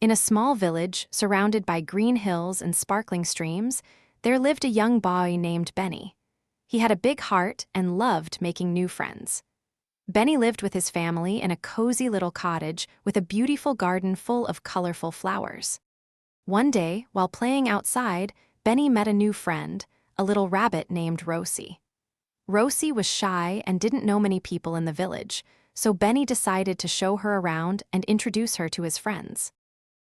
In a small village surrounded by green hills and sparkling streams, there lived a young boy named Benny. He had a big heart and loved making new friends. Benny lived with his family in a cozy little cottage with a beautiful garden full of colorful flowers. One day, while playing outside, Benny met a new friend, a little rabbit named Rosie. Rosie was shy and didn't know many people in the village, so Benny decided to show her around and introduce her to his friends.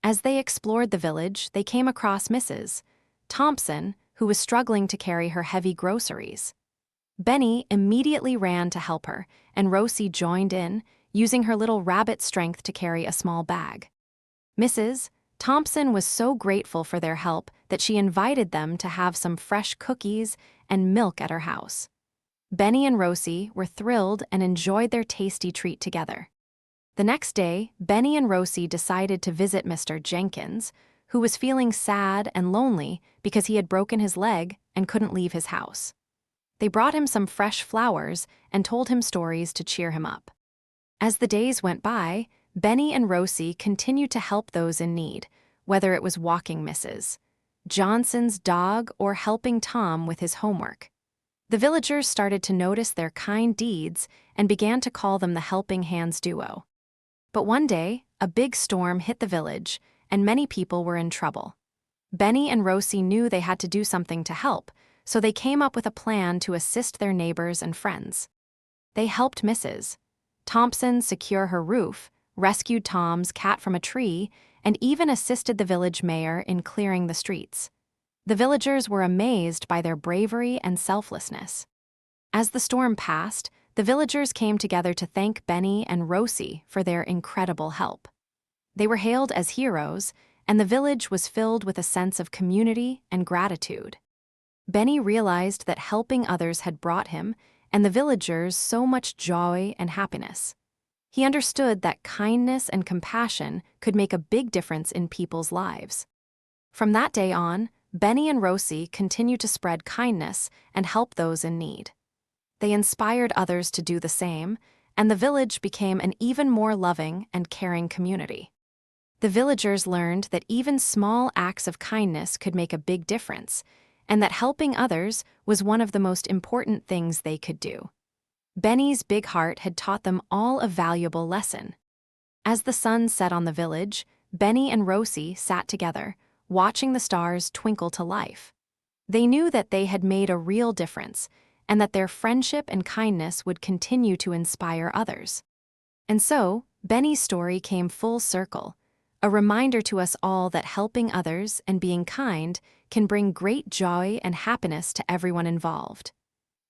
As they explored the village, they came across Mrs. Thompson, who was struggling to carry her heavy groceries. Benny immediately ran to help her, and Rosie joined in, using her little rabbit strength to carry a small bag. Mrs. Thompson was so grateful for their help that she invited them to have some fresh cookies and milk at her house. Benny and Rosie were thrilled and enjoyed their tasty treat together. The next day, Benny and Rosie decided to visit Mr. Jenkins, who was feeling sad and lonely because he had broken his leg and couldn't leave his house. They brought him some fresh flowers and told him stories to cheer him up. As the days went by, Benny and Rosie continued to help those in need, whether it was walking Mrs. Johnson's dog or helping Tom with his homework. The villagers started to notice their kind deeds and began to call them the Helping Hands Duo. But one day, a big storm hit the village, and many people were in trouble. Benny and Rosie knew they had to do something to help, so they came up with a plan to assist their neighbors and friends. They helped Mrs. Thompson secure her roof, rescued Tom's cat from a tree, and even assisted the village mayor in clearing the streets. The villagers were amazed by their bravery and selflessness. As the storm passed, the villagers came together to thank Benny and Rosie for their incredible help. They were hailed as heroes, and the village was filled with a sense of community and gratitude. Benny realized that helping others had brought him and the villagers so much joy and happiness. He understood that kindness and compassion could make a big difference in people's lives. From that day on, Benny and Rosie continued to spread kindness and help those in need. They inspired others to do the same, and the village became an even more loving and caring community. The villagers learned that even small acts of kindness could make a big difference, and that helping others was one of the most important things they could do. Benny's big heart had taught them all a valuable lesson. As the sun set on the village, Benny and Rosie sat together, watching the stars twinkle to life. They knew that they had made a real difference, and that their friendship and kindness would continue to inspire others. And so, Benny's story came full circle, a reminder to us all that helping others and being kind can bring great joy and happiness to everyone involved.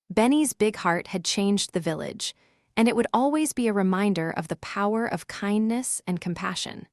Benny's big heart had changed the village, and it would always be a reminder of the power of kindness and compassion.